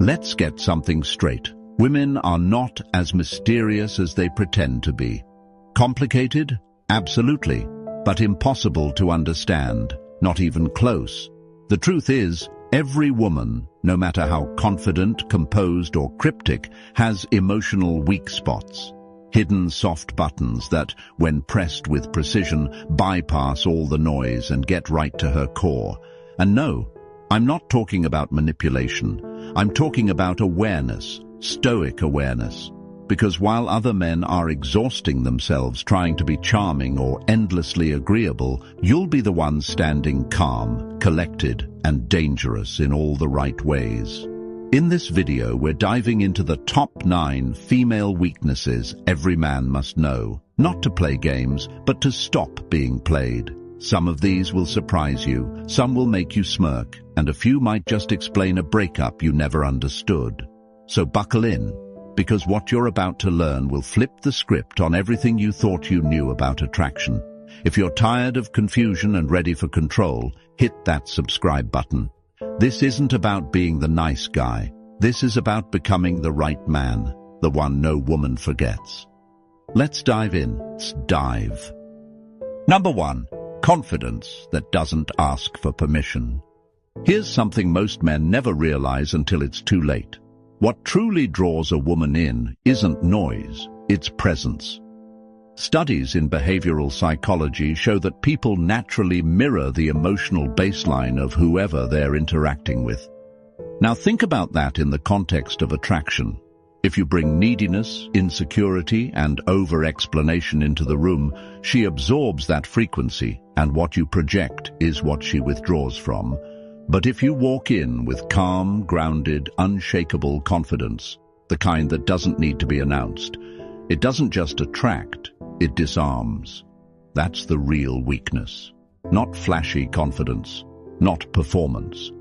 Let's get something straight. Women are not as mysterious as they pretend to be. Complicated? Absolutely. But impossible to understand. Not even close. The truth is, every woman, no matter how confident, composed, or cryptic, has emotional weak spots. Hidden soft buttons that, when pressed with precision, bypass all the noise and get right to her core. And no, I'm not talking about manipulation. I'm talking about awareness, stoic awareness. Because while other men are exhausting themselves trying to be charming or endlessly agreeable, you'll be the one standing calm, collected, and dangerous in all the right ways. In this video, we're diving into the top 9 female weaknesses every man must know. Not to play games, but to stop being played. Some of these will surprise you, some will make you smirk, and a few might just explain a breakup you never understood. So buckle in, because what you're about to learn will flip the script on everything you thought you knew about attraction. If you're tired of confusion and ready for control, hit that subscribe button. This isn't about being the nice guy. This is about becoming the right man, the one no woman forgets. Let's dive in. Let's dive. Number 1. Confidence that doesn't ask for permission. Here's something most men never realize until it's too late. What truly draws a woman in isn't noise, it's presence. Studies in behavioral psychology show that people naturally mirror the emotional baseline of whoever they're interacting with. Now think about that in the context of attraction. If you bring neediness, insecurity, and over-explanation into the room, she absorbs that frequency, and what you project is what she withdraws from. But if you walk in with calm, grounded, unshakable confidence, the kind that doesn't need to be announced, it doesn't just attract, it disarms. That's the real weakness. Not flashy confidence, not performance,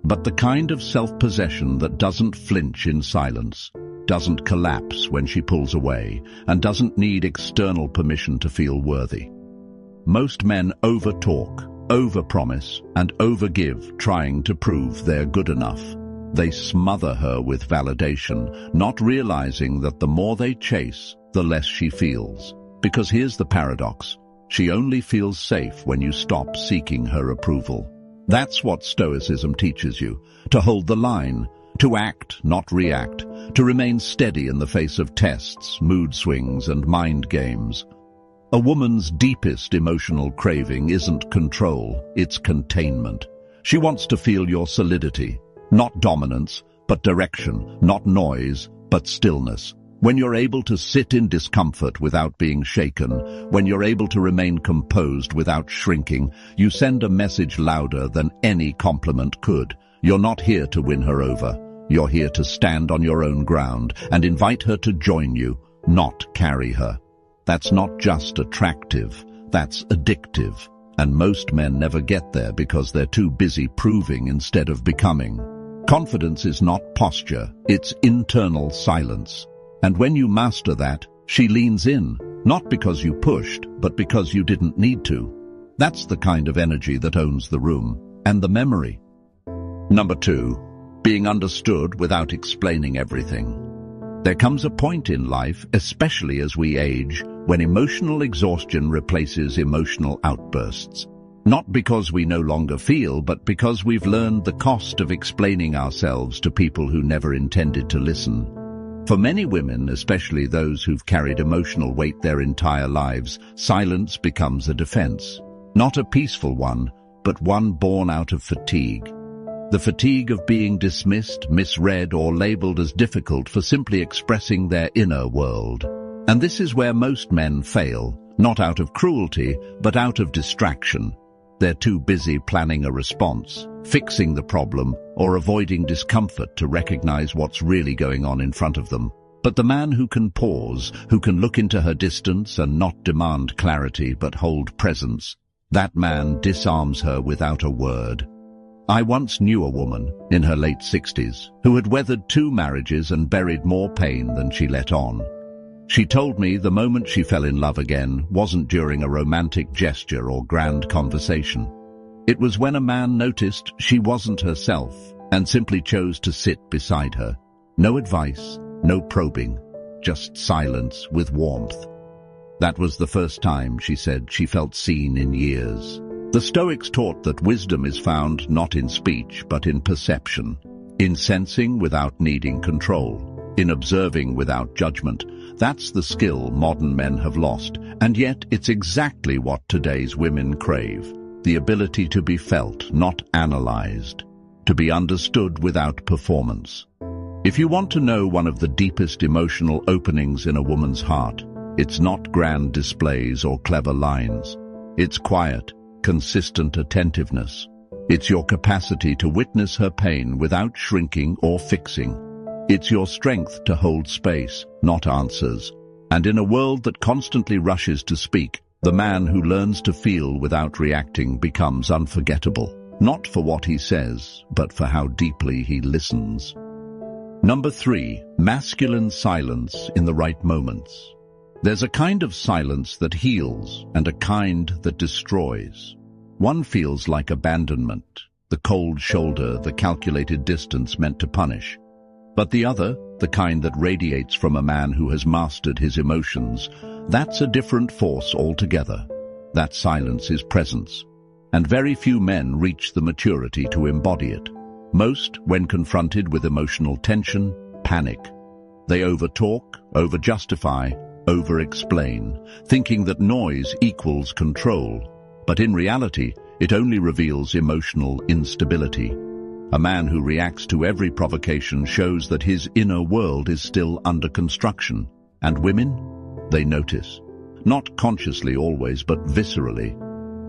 but the kind of self-possession that doesn't flinch in silence, doesn't collapse when she pulls away, and doesn't need external permission to feel worthy. Most men over-talk, over-promise, and over-give, trying to prove they're good enough. They smother her with validation, not realizing that the more they chase, the less she feels. Because here's the paradox. She only feels safe when you stop seeking her approval. That's what Stoicism teaches you. To hold the line, to act, not react, to remain steady in the face of tests, mood swings, and mind games. A woman's deepest emotional craving isn't control, it's containment. She wants to feel your solidity, not dominance, but direction, not noise, but stillness. When you're able to sit in discomfort without being shaken, when you're able to remain composed without shrinking, you send a message louder than any compliment could. You're not here to win her over. You're here to stand on your own ground and invite her to join you, not carry her. That's not just attractive, that's addictive. And most men never get there because they're too busy proving instead of becoming. Confidence is not posture, it's internal silence. And when you master that, she leans in, not because you pushed, but because you didn't need to. That's the kind of energy that owns the room, and the memory. Number 2, being understood without explaining everything. There comes a point in life, especially as we age, when emotional exhaustion replaces emotional outbursts. Not because we no longer feel, but because we've learned the cost of explaining ourselves to people who never intended to listen. For many women, especially those who've carried emotional weight their entire lives, silence becomes a defense. Not a peaceful one, but one born out of fatigue. The fatigue of being dismissed, misread, or labeled as difficult for simply expressing their inner world. And this is where most men fail, not out of cruelty, but out of distraction. They're too busy planning a response, fixing the problem, or avoiding discomfort to recognize what's really going on in front of them. But the man who can pause, who can look into her distance and not demand clarity but hold presence, that man disarms her without a word. I once knew a woman, in her late 60s, who had weathered 2 marriages and buried more pain than she let on. She told me the moment she fell in love again wasn't during a romantic gesture or grand conversation. It was when a man noticed she wasn't herself, and simply chose to sit beside her. No advice, no probing, just silence with warmth. That was the first time, she said, she felt seen in years. The Stoics taught that wisdom is found not in speech but in perception, in sensing without needing control, in observing without judgment. That's the skill modern men have lost, and yet it's exactly what today's women crave. The ability to be felt, not analyzed, to be understood without performance. If you want to know one of the deepest emotional openings in a woman's heart, it's not grand displays or clever lines. It's quiet, consistent attentiveness. It's your capacity to witness her pain without shrinking or fixing. It's your strength to hold space, not answers. And in a world that constantly rushes to speak, the man who learns to feel without reacting becomes unforgettable, not for what he says, but for how deeply he listens. Number 3, masculine silence in the right moments. There's a kind of silence that heals and a kind that destroys. One feels like abandonment, the cold shoulder, the calculated distance meant to punish. But the other, the kind that radiates from a man who has mastered his emotions, that's a different force altogether. That silence is presence, and very few men reach the maturity to embody it. Most, when confronted with emotional tension, panic. They overtalk, overjustify, over-explain, thinking that noise equals control. But in reality, it only reveals emotional instability. A man who reacts to every provocation shows that his inner world is still under construction. And women? They notice. Not consciously always, but viscerally.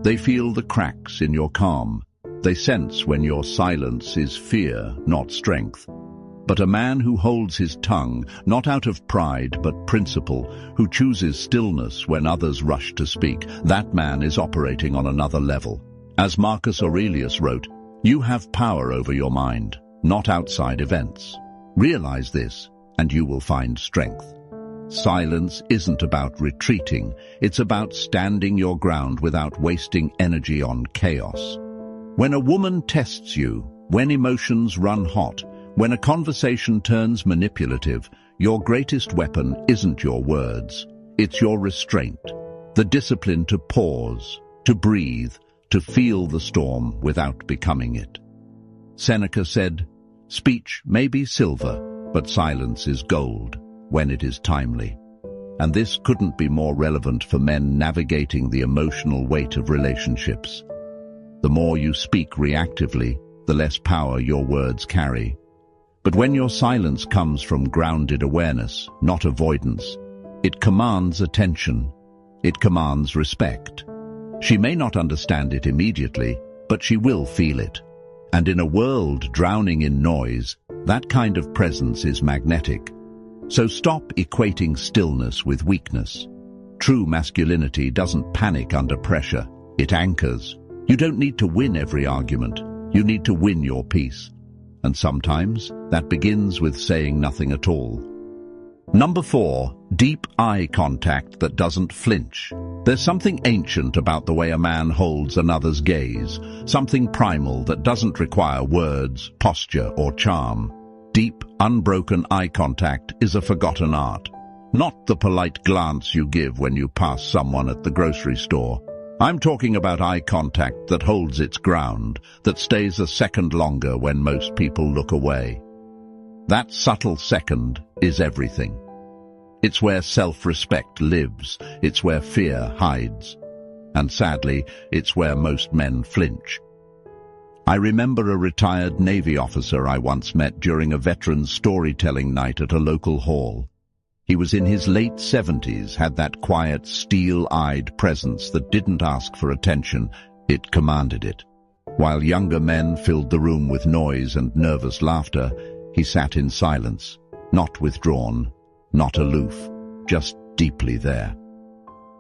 They feel the cracks in your calm. They sense when your silence is fear, not strength. But a man who holds his tongue, not out of pride but principle, who chooses stillness when others rush to speak, that man is operating on another level. As Marcus Aurelius wrote, "You have power over your mind, not outside events. Realize this, and you will find strength." Silence isn't about retreating, it's about standing your ground without wasting energy on chaos. When a woman tests you, when emotions run hot, when a conversation turns manipulative, your greatest weapon isn't your words, it's your restraint, the discipline to pause, to breathe, to feel the storm without becoming it. Seneca said, "Speech may be silver, but silence is gold when it is timely." And this couldn't be more relevant for men navigating the emotional weight of relationships. The more you speak reactively, the less power your words carry. But when your silence comes from grounded awareness, not avoidance, it commands attention. It commands respect. She may not understand it immediately, but she will feel it. And in a world drowning in noise, that kind of presence is magnetic. So stop equating stillness with weakness. True masculinity doesn't panic under pressure, it anchors. You don't need to win every argument, you need to win your peace. And sometimes that begins with saying nothing at all. Number 4, deep eye contact that doesn't flinch. There's something ancient about the way a man holds another's gaze, something primal that doesn't require words, posture, or charm. Deep, unbroken eye contact is a forgotten art. Not the polite glance you give when you pass someone at the grocery store. I'm talking about eye contact that holds its ground, that stays a second longer when most people look away. That subtle second is everything. It's where self-respect lives, it's where fear hides. And sadly, it's where most men flinch. I remember a retired Navy officer I once met during a veterans storytelling night at a local hall. He was in his late 70s, had that quiet, steel-eyed presence that didn't ask for attention, it commanded it. While younger men filled the room with noise and nervous laughter, he sat in silence, not withdrawn, not aloof, just deeply there.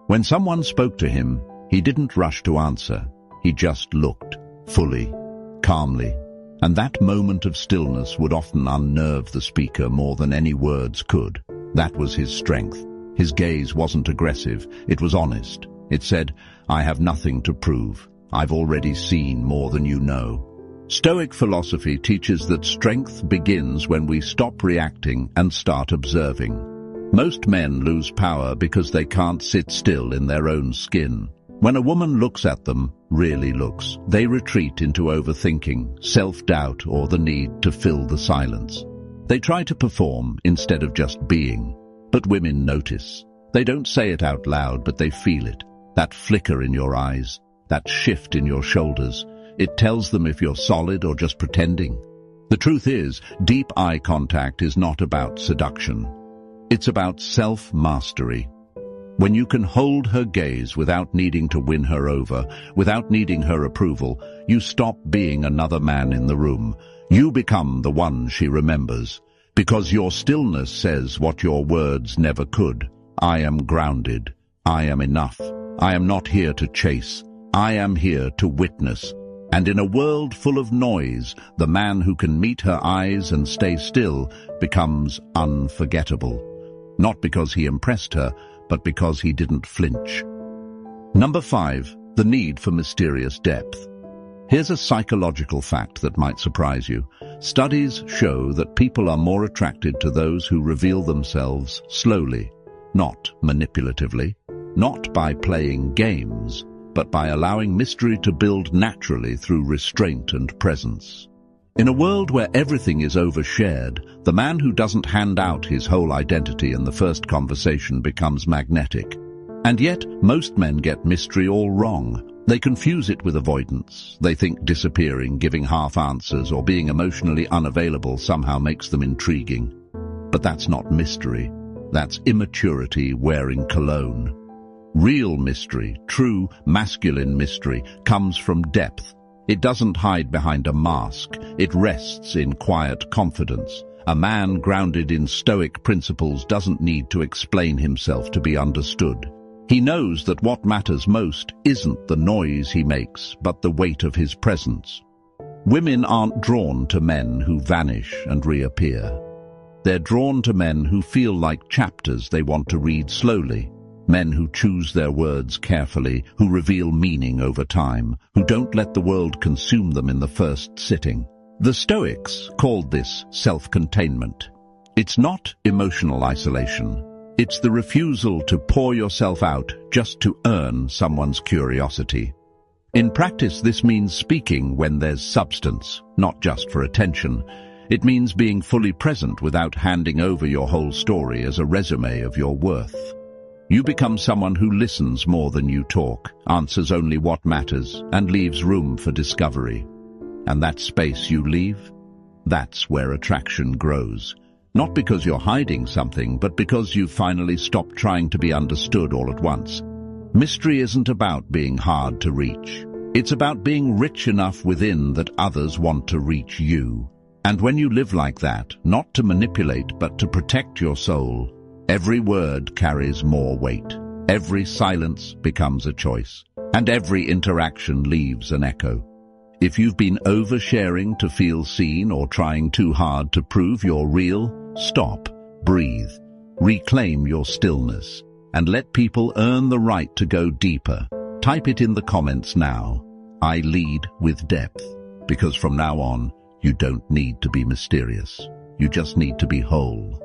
When someone spoke to him, he didn't rush to answer. He just looked, fully, calmly, and that moment of stillness would often unnerve the speaker more than any words could. That was his strength. His gaze wasn't aggressive, it was honest. It said, "I have nothing to prove. I've already seen more than you know." Stoic philosophy teaches that strength begins when we stop reacting and start observing. Most men lose power because they can't sit still in their own skin. When a woman looks at them, really looks, they retreat into overthinking, self-doubt, or the need to fill the silence. They try to perform instead of just being. But women notice. They don't say it out loud, but they feel it. That flicker in your eyes, that shift in your shoulders. It tells them if you're solid or just pretending. The truth is, deep eye contact is not about seduction. It's about self-mastery. When you can hold her gaze without needing to win her over, without needing her approval, you stop being another man in the room. You become the one she remembers, because your stillness says what your words never could. I am grounded. I am enough. I am not here to chase. I am here to witness. And in a world full of noise, the man who can meet her eyes and stay still becomes unforgettable. Not because he impressed her, but because he didn't flinch. Number 5, the need for mysterious depth. Here's a psychological fact that might surprise you. Studies show that people are more attracted to those who reveal themselves slowly, not manipulatively, not by playing games, but by allowing mystery to build naturally through restraint and presence. In a world where everything is overshared, the man who doesn't hand out his whole identity in the first conversation becomes magnetic. And yet, most men get mystery all wrong. They confuse it with avoidance. They think disappearing, giving half answers, or being emotionally unavailable somehow makes them intriguing. But that's not mystery. That's immaturity wearing cologne. Real mystery, true masculine mystery, comes from depth. It doesn't hide behind a mask. It rests in quiet confidence. A man grounded in Stoic principles doesn't need to explain himself to be understood. He knows that what matters most isn't the noise he makes, but the weight of his presence. Women aren't drawn to men who vanish and reappear. They're drawn to men who feel like chapters they want to read slowly. Men who choose their words carefully, who reveal meaning over time, who don't let the world consume them in the first sitting. The Stoics called this self-containment. It's not emotional isolation. It's the refusal to pour yourself out just to earn someone's curiosity. In practice, this means speaking when there's substance, not just for attention. It means being fully present without handing over your whole story as a resume of your worth. You become someone who listens more than you talk, answers only what matters, and leaves room for discovery. And that space you leave, that's where attraction grows. Not because you're hiding something, but because you've finally stopped trying to be understood all at once. Mystery isn't about being hard to reach. It's about being rich enough within that others want to reach you. And when you live like that, not to manipulate, but to protect your soul, every word carries more weight. Every silence becomes a choice. And every interaction leaves an echo. If you've been oversharing to feel seen or trying too hard to prove you're real, stop, breathe, reclaim your stillness, and let people earn the right to go deeper. Type it in the comments now. I lead with depth, because from now on, you don't need to be mysterious. You just need to be whole.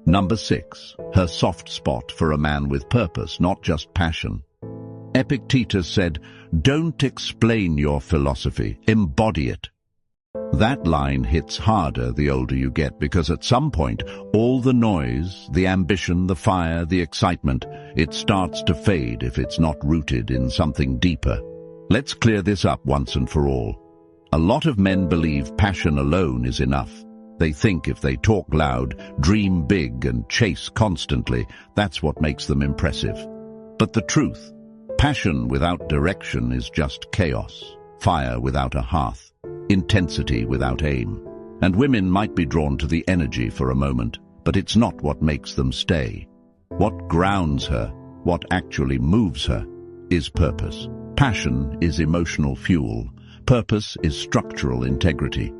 Number 6, her soft spot for a man with purpose, not just passion. Epictetus said, "Don't explain your philosophy, embody it." That line hits harder the older you get, because at some point, all the noise, the ambition, the fire, the excitement, it starts to fade if it's not rooted in something deeper. Let's clear this up once and for all. A lot of men believe passion alone is enough. They think if they talk loud, dream big, and chase constantly, that's what makes them impressive. But the truth, passion without direction is just chaos, fire without a hearth, intensity without aim. And women might be drawn to the energy for a moment, but it's not what makes them stay. What grounds her, what actually moves her, is purpose. Passion is emotional fuel. Purpose is structural integrity.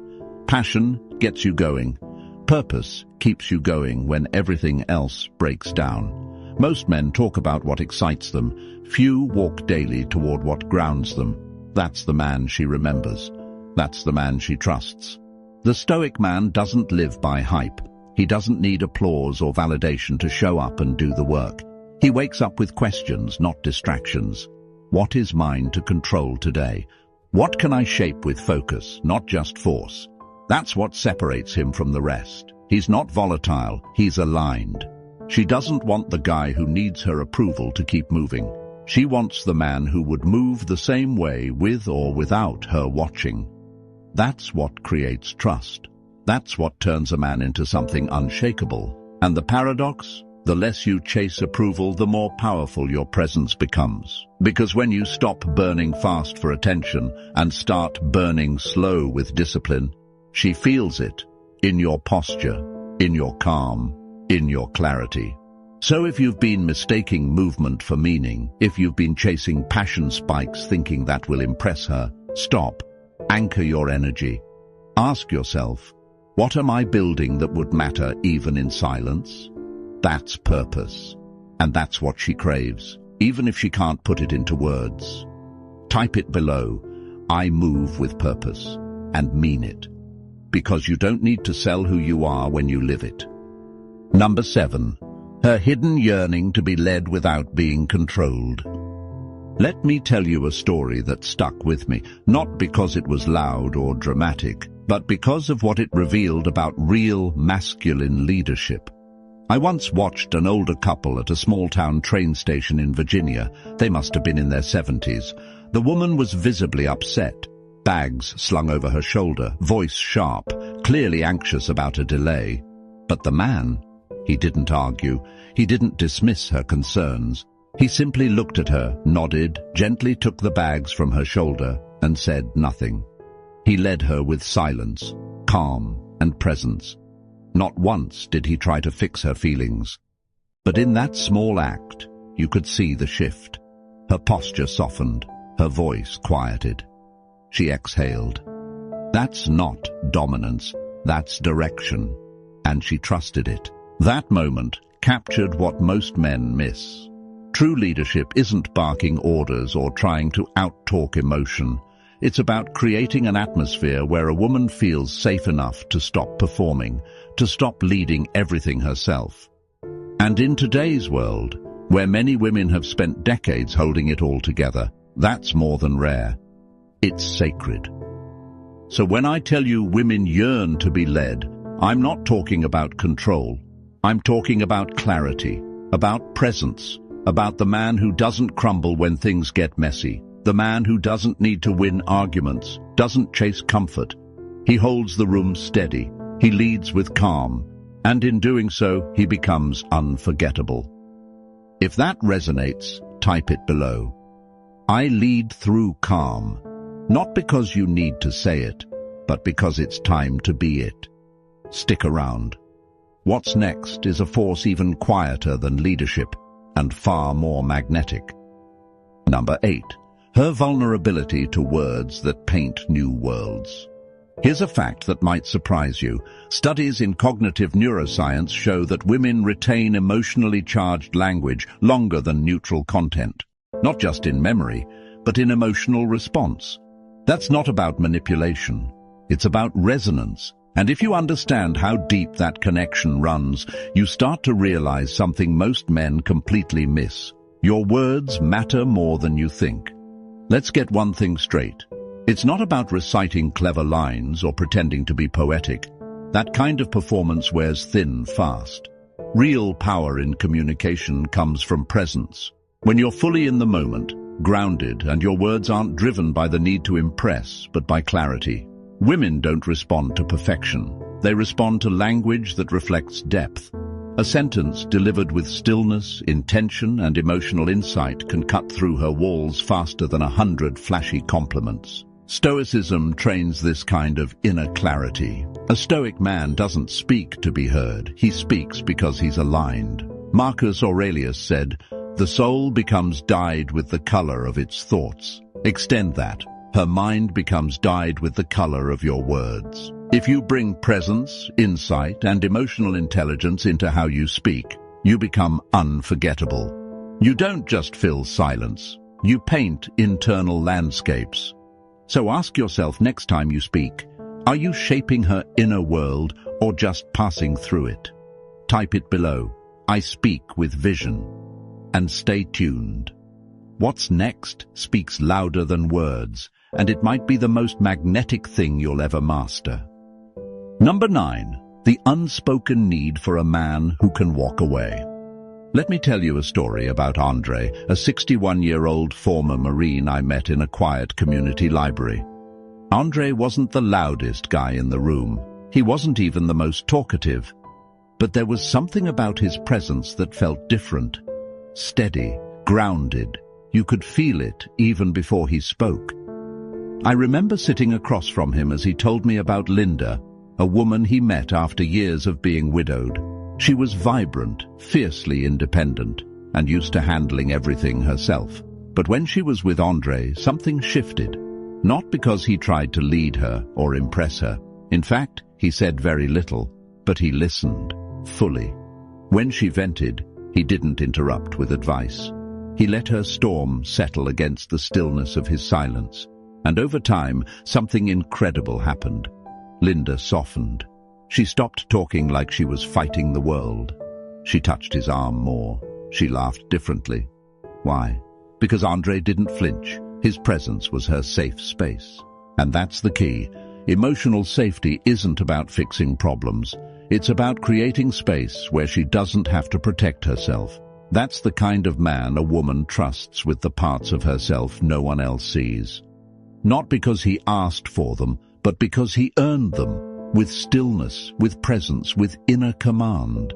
Passion gets you going. Purpose keeps you going when everything else breaks down. Most men talk about what excites them. Few walk daily toward what grounds them. That's the man she remembers. That's the man she trusts. The stoic man doesn't live by hype. He doesn't need applause or validation to show up and do the work. He wakes up with questions, not distractions. What is mine to control today? What can I shape with focus, not just force? That's what separates him from the rest. He's not volatile, he's aligned. She doesn't want the guy who needs her approval to keep moving. She wants the man who would move the same way with or without her watching. That's what creates trust. That's what turns a man into something unshakable. And the paradox? The less you chase approval, the more powerful your presence becomes. Because when you stop burning fast for attention and start burning slow with discipline, she feels it in your posture, in your calm, in your clarity. So if you've been mistaking movement for meaning, if you've been chasing passion spikes thinking that will impress her, stop. Anchor your energy. Ask yourself, what am I building that would matter even in silence? That's purpose. And that's what she craves, even if she can't put it into words. Type it below. I move with purpose and mean it. Because you don't need to sell who you are when you live it. Number 7. Her hidden yearning to be led without being controlled. Let me tell you a story that stuck with me, not because it was loud or dramatic, but because of what it revealed about real masculine leadership. I once watched an older couple at a small-town train station in Virginia. They must have been in their 70s. The woman was visibly upset, bags slung over her shoulder, voice sharp, clearly anxious about a delay. But the man, he didn't argue. He didn't dismiss her concerns. He simply looked at her, nodded, gently took the bags from her shoulder, and said nothing. He led her with silence, calm, and presence. Not once did he try to fix her feelings. But in that small act, you could see the shift. Her posture softened, her voice quieted. She exhaled. That's not dominance, that's direction. And she trusted it. That moment captured what most men miss. True leadership isn't barking orders or trying to out-talk emotion. It's about creating an atmosphere where a woman feels safe enough to stop performing, to stop leading everything herself. And in today's world, where many women have spent decades holding it all together, that's more than rare. It's sacred. So when I tell you women yearn to be led, I'm not talking about control. I'm talking about clarity, about presence, about the man who doesn't crumble when things get messy, the man who doesn't need to win arguments, doesn't chase comfort. He holds the room steady, he leads with calm, and in doing so, he becomes unforgettable. If that resonates, type it below. I lead through calm, not because you need to say it, but because it's time to be it. Stick around. What's next is a force even quieter than leadership and far more magnetic. Number 8. Her vulnerability to words that paint new worlds. Here's a fact that might surprise you. Studies in cognitive neuroscience show that women retain emotionally charged language longer than neutral content. Not just in memory, but in emotional response. That's not about manipulation. It's about resonance. And if you understand how deep that connection runs, you start to realize something most men completely miss. Your words matter more than you think. Let's get one thing straight. It's not about reciting clever lines or pretending to be poetic. That kind of performance wears thin fast. Real power in communication comes from presence. When you're fully in the moment, grounded, and your words aren't driven by the need to impress, but by clarity. Women don't respond to perfection. They respond to language that reflects depth. A sentence delivered with stillness, intention, and emotional insight can cut through her walls faster than 100 flashy compliments. Stoicism trains this kind of inner clarity. A stoic man doesn't speak to be heard. He speaks because he's aligned. Marcus Aurelius said, "The soul becomes dyed with the color of its thoughts." Extend that. Her mind becomes dyed with the color of your words. If you bring presence, insight, and emotional intelligence into how you speak, you become unforgettable. You don't just fill silence. You paint internal landscapes. So ask yourself next time you speak, are you shaping her inner world or just passing through it? Type it below. I speak with vision. And stay tuned. What's next speaks louder than words, and it might be the most magnetic thing you'll ever master. Number 9. The unspoken need for a man who can walk away. Let me tell you a story about Andre, a 61-year-old former Marine I met in a quiet community library. Andre wasn't the loudest guy in the room. He wasn't even the most talkative. But there was something about his presence that felt different. Steady, grounded. You could feel it even before he spoke. I remember sitting across from him as he told me about Linda, a woman he met after years of being widowed. She was vibrant, fiercely independent, and used to handling everything herself. But when she was with Andre, something shifted. Not because he tried to lead her or impress her. In fact, he said very little, but he listened, fully. When she vented, he didn't interrupt with advice. He let her storm settle against the stillness of his silence. And over time, something incredible happened. Linda softened. She stopped talking like she was fighting the world. She touched his arm more. She laughed differently. Why? Because Andre didn't flinch. His presence was her safe space. And that's the key. Emotional safety isn't about fixing problems. It's about creating space where she doesn't have to protect herself. That's the kind of man a woman trusts with the parts of herself no one else sees. Not because he asked for them, but because he earned them, with stillness, with presence, with inner command.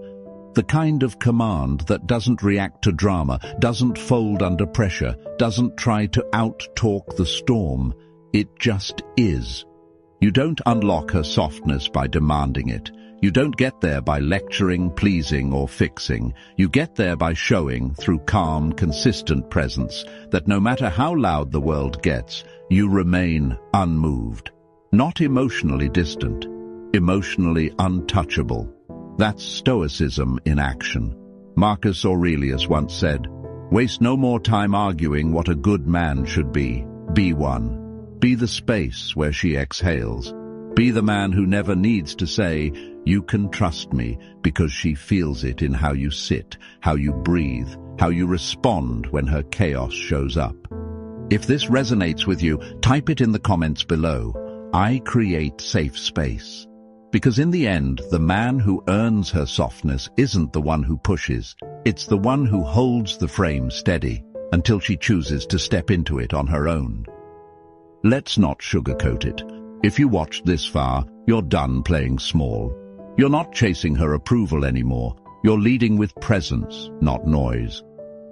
The kind of command that doesn't react to drama, doesn't fold under pressure, doesn't try to out-talk the storm. It just is. You don't unlock her softness by demanding it. You don't get there by lecturing, pleasing, or fixing. You get there by showing, through calm, consistent presence, that no matter how loud the world gets, you remain unmoved. Not emotionally distant, emotionally untouchable. That's stoicism in action. Marcus Aurelius once said, "Waste no more time arguing what a good man should be. Be one. Be the space where she exhales. Be the man who never needs to say, 'You can trust me,' because she feels it in how you sit, how you breathe, how you respond when her chaos shows up." If this resonates with you, type it in the comments below. I create safe space. Because in the end, the man who earns her softness isn't the one who pushes. It's the one who holds the frame steady until she chooses to step into it on her own. Let's not sugarcoat it. If you watched this far, you're done playing small. You're not chasing her approval anymore. You're leading with presence, not noise.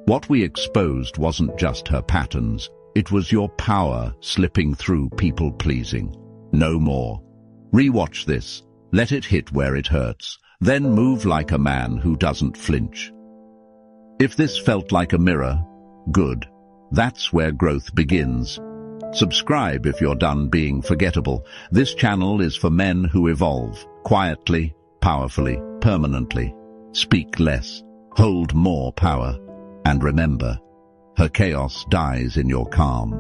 What we exposed wasn't just her patterns. It was your power slipping through people-pleasing. No more. Rewatch this. Let it hit where it hurts. Then move like a man who doesn't flinch. If this felt like a mirror, good. That's where growth begins. Subscribe if you're done being forgettable. This channel is for men who evolve, quietly, powerfully, permanently. Speak less, hold more power, and remember, her chaos dies in your calm.